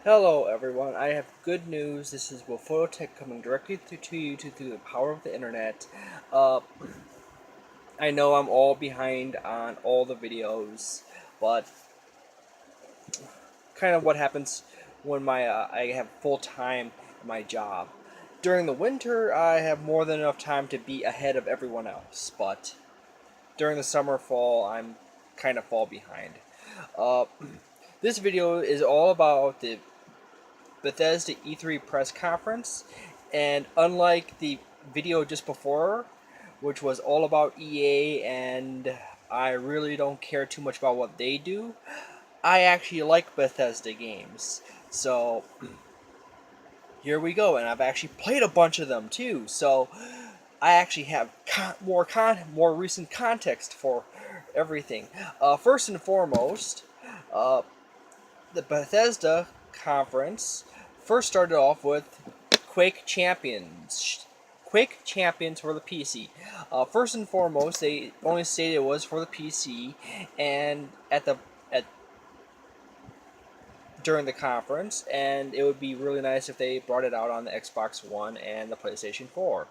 Hello everyone, I have good news. This is Will Phototech coming directly to you through the power of the internet. Uh, I know I'm all behind on all the videos, but kind of what happens when I have full time at my job. During the winter, I have more than enough time to be ahead of everyone else, but during the summer, fall, I'm kind of fall behind. Uh, this video is all about the Bethesda E3 press conference, and unlike the video just before, which was all about EA and I really don't care too much about what they do, I actually like Bethesda games. So here we go, and I've actually played a bunch of them too. So I actually have more recent context for everything. First and foremost, uh, the Bethesda conference first started off with Quake Champions. Quake Champions for the PC. First and foremost, they only stated it was for the PC, and at during the conference, and it would be really nice if they brought it out on the Xbox One and the PlayStation 4.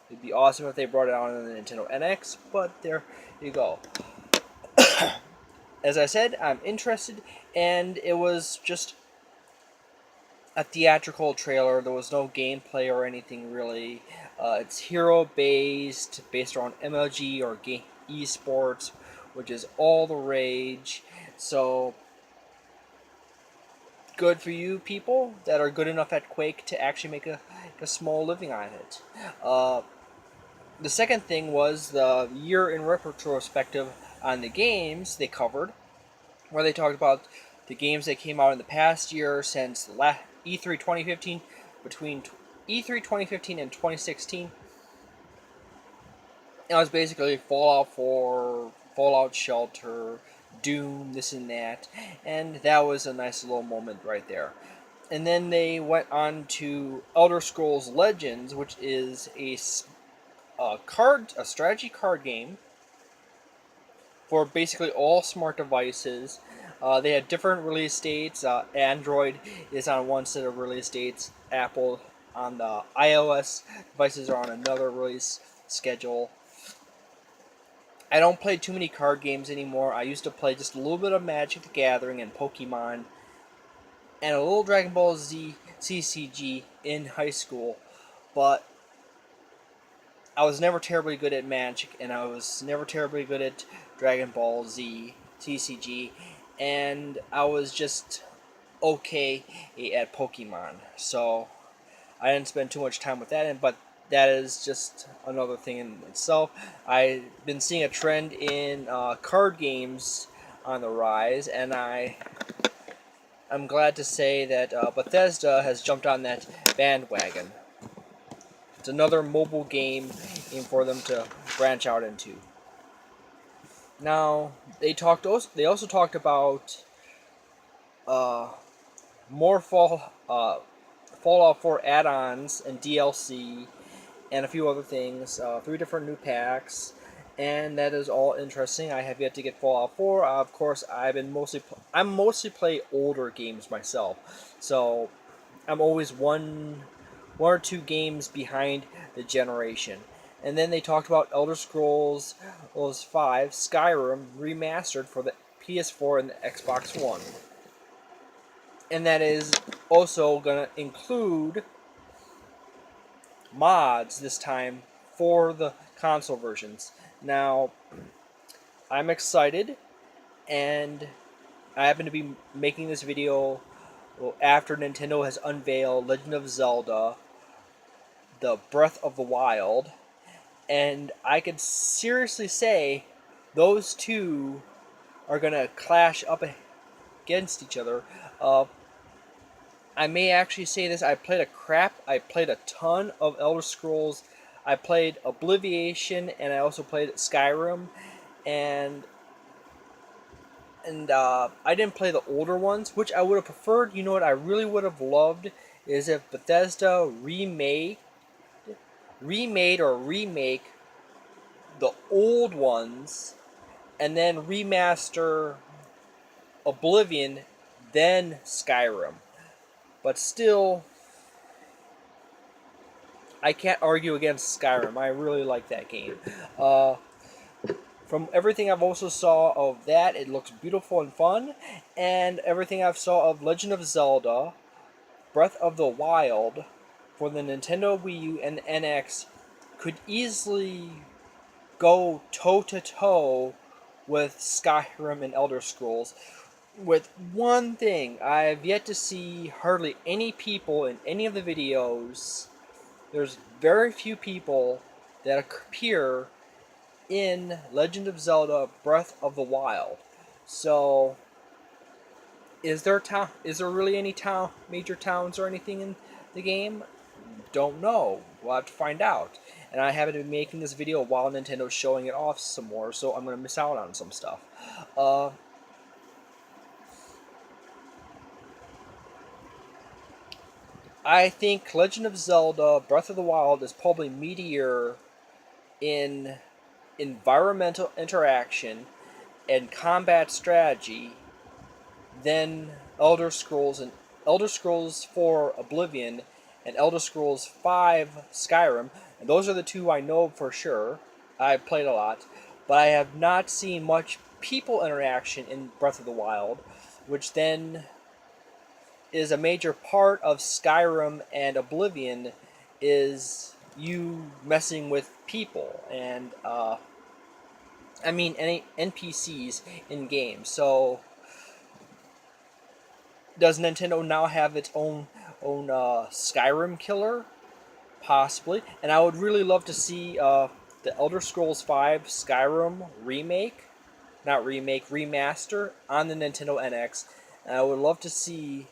It'd be awesome if they brought it out on the Nintendo NX, but there you go. As I said, I'm interested, and it was just a theatrical trailer. There was no gameplay or anything really. It's hero based around MLG or esports, which is all the rage. So good for you people that are good enough at Quake to actually make a small living on it. The second thing was the year in retrospective on the games they covered, where they talked about the games that came out in the past year since E3 2015, between E3 2015 and 2016. It was basically Fallout 4, Fallout Shelter, Doom, this and that, and that was a nice little moment right there. And then they went on to Elder Scrolls Legends, which is a strategy card game for basically all smart devices. They had different release dates. Android is on one set of release dates. Apple on the iOS devices are on another release schedule. I don't play too many card games anymore. I used to play just a little bit of Magic the Gathering and Pokemon and a little Dragon Ball Z CCG in high school, but I was never terribly good at Magic, and I was never terribly good at Dragon Ball Z TCG, and I was just okay at Pokemon. So I didn't spend too much time with that, but that is just another thing in itself. I've been seeing a trend in card games on the rise, and I'm glad to say that Bethesda has jumped on that bandwagon. It's another mobile game for them to branch out into. Now they also talked about uh, more Fallout 4 add-ons and DLC and a few other things. 3 different new packs, and that is all interesting. I have yet to get Fallout 4. Of course, I'm mostly play older games myself, so I'm always one or two games behind the generation. And then they talked about Elder Scrolls 5 Skyrim remastered for the PS4 and the Xbox One. And that is also going to include mods this time for the console versions. Now, I'm excited, and I happen to be making this video after Nintendo has unveiled Legend of Zelda the Breath of the Wild, and I could seriously say those two are gonna clash up against each other. I may actually say this: I played a ton of Elder Scrolls. I played Oblivion, and I also played Skyrim, and I didn't play the older ones, which I would have preferred. You know what I really would have loved is if Bethesda remade or remake the old ones and then remaster Oblivion, then Skyrim. But still, I can't argue against Skyrim. I really like that game. Uh, from everything I've also saw of that, it looks beautiful and fun. And everything I've saw of Legend of Zelda, Breath of the Wild, for the Nintendo Wii U and the NX, could easily go toe to toe with Skyrim and Elder Scrolls. With one thing, I've yet to see hardly any people in any of the videos. There's very few people that appear in Legend of Zelda Breath of the Wild. So, is there really any major towns or anything in the game? Don't know. We'll have to find out. And I haven't been making this video while Nintendo's showing it off some more, so I'm gonna miss out on some stuff. Uh, I think Legend of Zelda Breath of the Wild is probably meatier in environmental interaction and combat strategy than Elder Scrolls 4 Oblivion and Elder Scrolls 5 Skyrim. And those are the two I know for sure. I've played a lot, but I have not seen much people interaction in Breath of the Wild, which then is a major part of Skyrim and Oblivion is you messing with people and any NPCs in games. So does Nintendo now have its own Skyrim killer? Possibly, and I would really love to see the Elder Scrolls V Skyrim remaster on the Nintendo NX. And I would love to see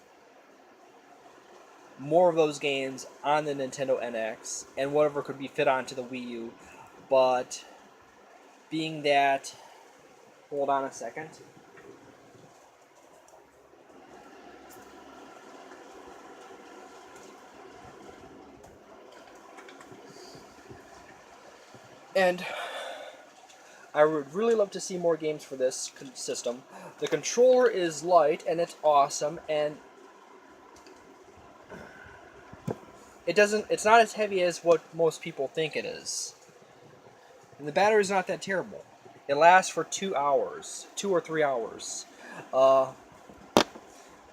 more of those games on the Nintendo NX and whatever could be fit onto the Wii U. But being that, hold on a second. And I would really love to see more games for this system. The controller is light and it's awesome, and it's not as heavy as what most people think it is. And the battery's not that terrible. It lasts for 2 hours, 2 or 3 hours. Uh,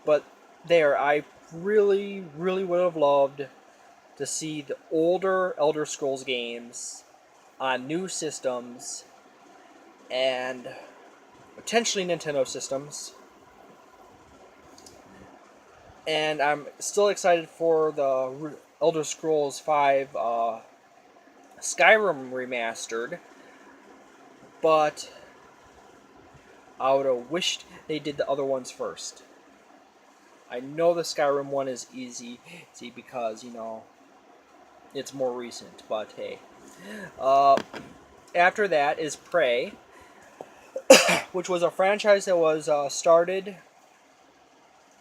but I really, really would have loved to see the older Elder Scrolls games on new systems and potentially Nintendo systems. And I'm still excited for the Elder Scrolls V Skyrim remastered, but I would have wished they did the other ones first. I know the Skyrim one is easy, because, it's more recent, but hey. After that is Prey, which was a franchise that was started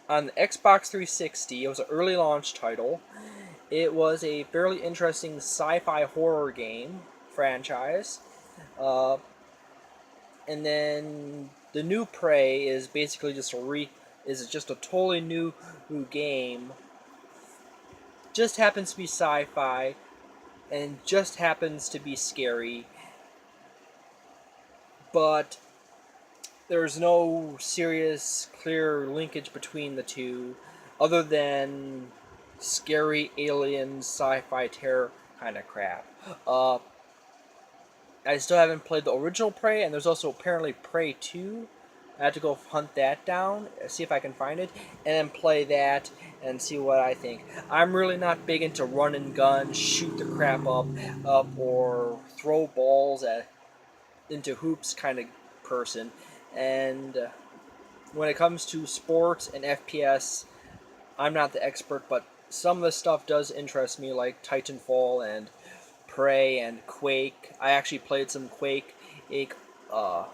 on the Xbox 360. It was an early launch title. It was a fairly interesting sci-fi horror game franchise. And then the new Prey is basically just a totally new game. Just happens to be sci-fi and just happens to be scary. But there's no serious, clear linkage between the two, other than scary alien sci-fi terror kind of crap. I still haven't played the original Prey, and there's also apparently Prey 2. I have to go hunt that down, see if I can find it, and then play that and see what I think. I'm really not big into run and gun, shoot the crap up, or throw balls into hoops kind of person. And when it comes to sports and FPS, I'm not the expert, but some of the stuff does interest me, like Titanfall and Prey and Quake. I actually played some Quake, played a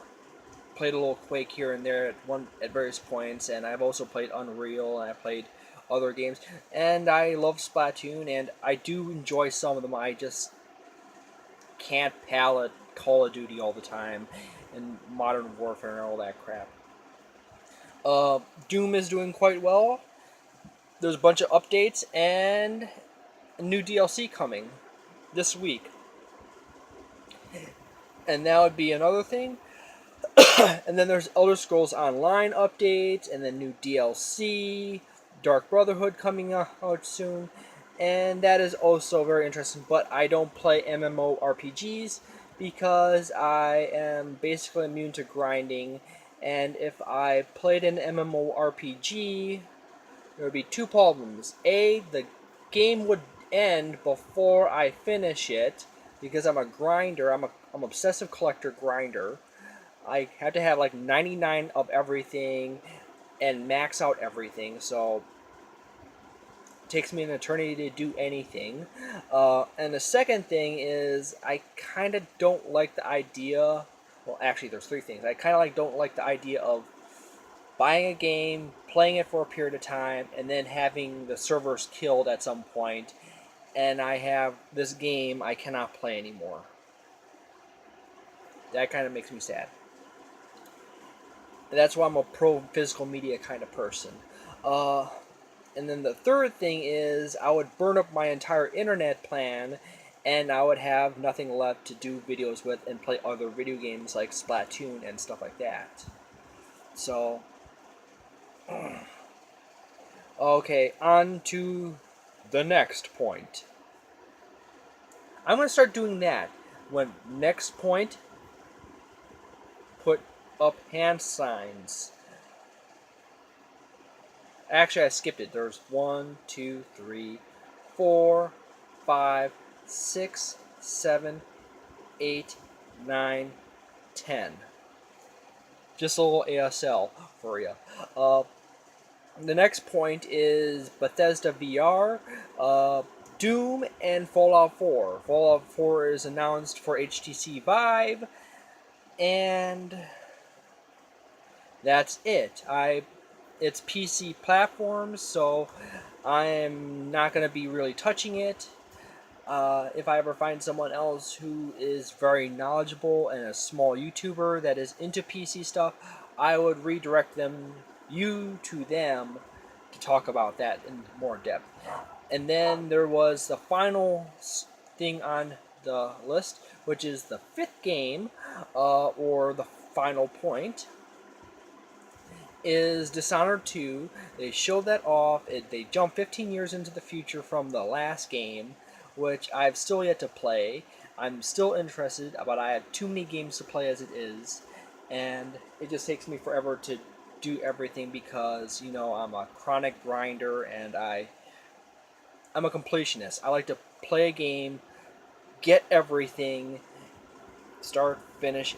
little Quake here and there at various points, and I've also played Unreal, and I played other games, and I love Splatoon, and I do enjoy some of them. I just can't palate Call of Duty all the time, and Modern Warfare and all that crap. Doom is doing quite well. there's a bunch of updates and new DLC coming this week. And that would be another thing. And then there's Elder Scrolls Online updates, and then new DLC, Dark Brotherhood coming out soon, and that is also very interesting. But I don't play MMORPGs because I am basically immune to grinding, and if I played an MMORPG, there would be two problems. A, the game would end before I finish it because I'm a grinder. I'm obsessive collector grinder. I have to have like 99 of everything and max out everything, so it takes me an eternity to do anything. And the second thing is I kind of don't like the idea. Well, actually, there's three things. I kind of don't like the idea of buying a game, playing it for a period of time, and then having the servers killed at some point, and I have this game I cannot play anymore. That kind of makes me sad. And that's why I'm a pro physical media kind of person. And then the third thing is I would burn up my entire internet plan, and I would have nothing left to do videos with and play other video games like Splatoon and stuff like that. So, okay, on to the next point. I'm going to start doing that. When next point, put up hand signs. Actually, I skipped it. There's 1, 2, 3, 4, 5, 6, 7, 8, 9, 10. Just a little ASL for you. The next point is Bethesda VR, Doom, and Fallout 4. Fallout 4 is announced for HTC Vive, and that's it. It's PC platforms, so I'm not going to be really touching it. If I ever find someone else who is very knowledgeable and a small YouTuber that is into PC stuff, I would redirect you to them to talk about that in more depth. And then there was the final thing on the list, which is the fifth game, or the final point, is Dishonored 2. They showed that off. They jumped 15 years into the future from the last game, which I've still yet to play. I'm still interested, but I have too many games to play as it is, and it just takes me forever to do everything because, I'm a chronic grinder and I'm a completionist. I like to play a game, get everything, start, finish.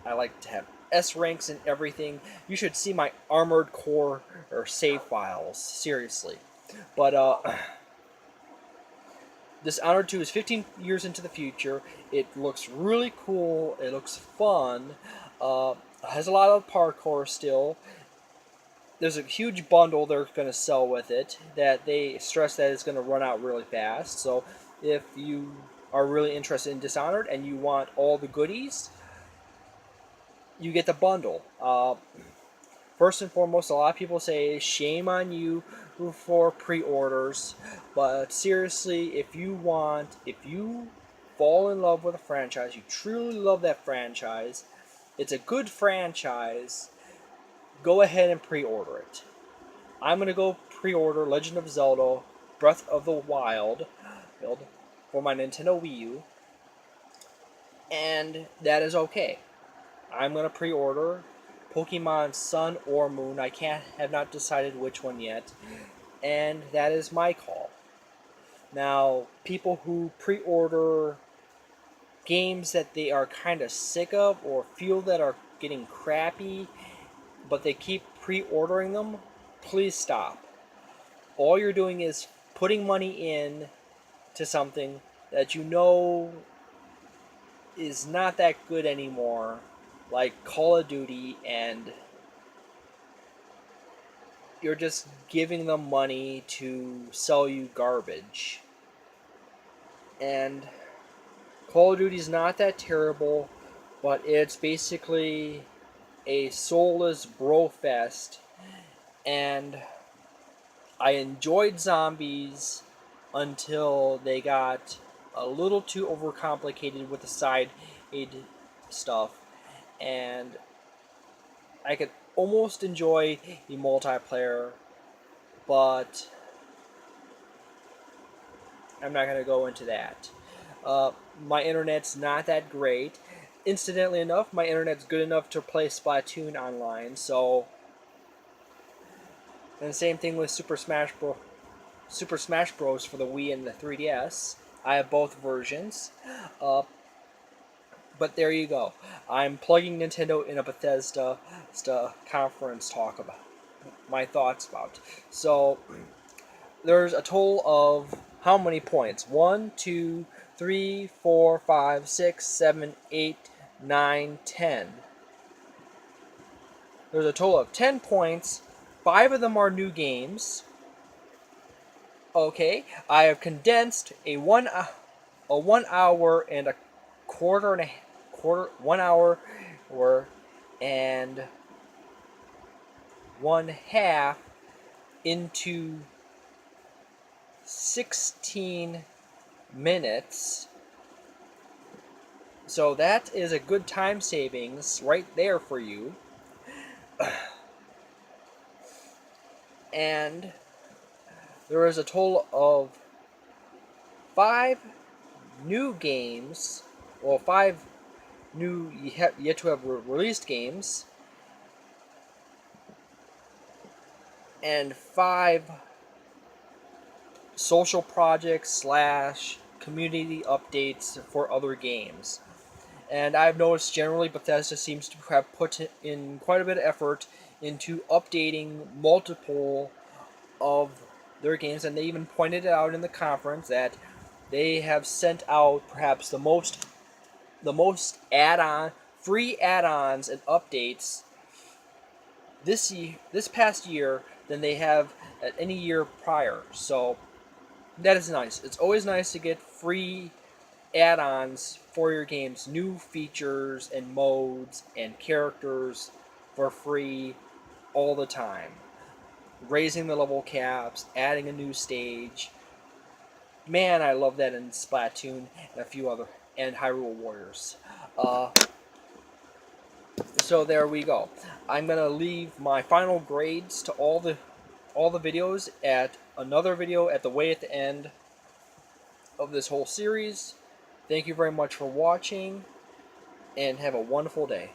I like to have S ranks and everything. You should see my Armored Core or save files, seriously. But Dishonored 2 is 15 years into the future. It looks really cool. It looks fun. Has a lot of parkour still. There's a huge bundle they're going to sell with it that they stress that it's going to run out really fast. So if you are really interested in Dishonored and you want all the goodies, you get the bundle. First and foremost, a lot of people say shame on you for pre-orders, but seriously, if you fall in love with a franchise, you truly love that franchise, it's a good franchise, go ahead and pre-order it. I'm going to go pre-order Legend of Zelda Breath of the Wild for my Nintendo Wii U, and that is okay. I'm going to pre-order Pokemon Sun or Moon. I have not decided which one yet, and that is my call. Now, people who pre-order games that they are kind of sick of or feel that are getting crappy, but they keep pre-ordering them, please stop. All you're doing is putting money in to something that you know is not that good anymore, like Call of Duty, and you're just giving them money to sell you garbage. And Call of Duty is not that terrible, but it's basically a soulless bro fest, and I enjoyed zombies until they got a little too overcomplicated with the side aid stuff, and I could almost enjoy the multiplayer, but I'm not going to go into that. Uh, my internet's not that great. Incidentally enough, my internet's good enough to play Splatoon online, so. And the same thing with Super Smash Bros. For the Wii and the 3DS. I have both versions. Uh, but there you go. I'm plugging Nintendo in a Bethesda conference talk about my thoughts about. So there's a total of how many points? 1, 2, 3, 4, 5, 6, 7, 8, 9, 10. There's a total of 10 points. 5 of them are new games. Okay, I have condensed a 1 hour and a quarter and a quarter 1 hour or and 1/2 into 16 minutes. So that is a good time savings right there for you. And there is a total of 5 new games, well, 5 new yet to have released games, and 5 social projects slash community updates for other games. And I've noticed generally Bethesda seems to have put in quite a bit of effort into updating multiple of their games, and they even pointed it out in the conference that they have sent out perhaps the most free add-ons and updates this past year than they have at any year prior. So that is nice. It's always nice to get free add-ons for your games, new features and modes and characters for free all the time. Raising the level caps, adding a new stage. Man, I love that in Splatoon and a few other, and Hyrule Warriors. So there we go. I'm gonna leave my final grades to all the videos at another video at the end of this whole series. Thank you very much for watching, and have a wonderful day.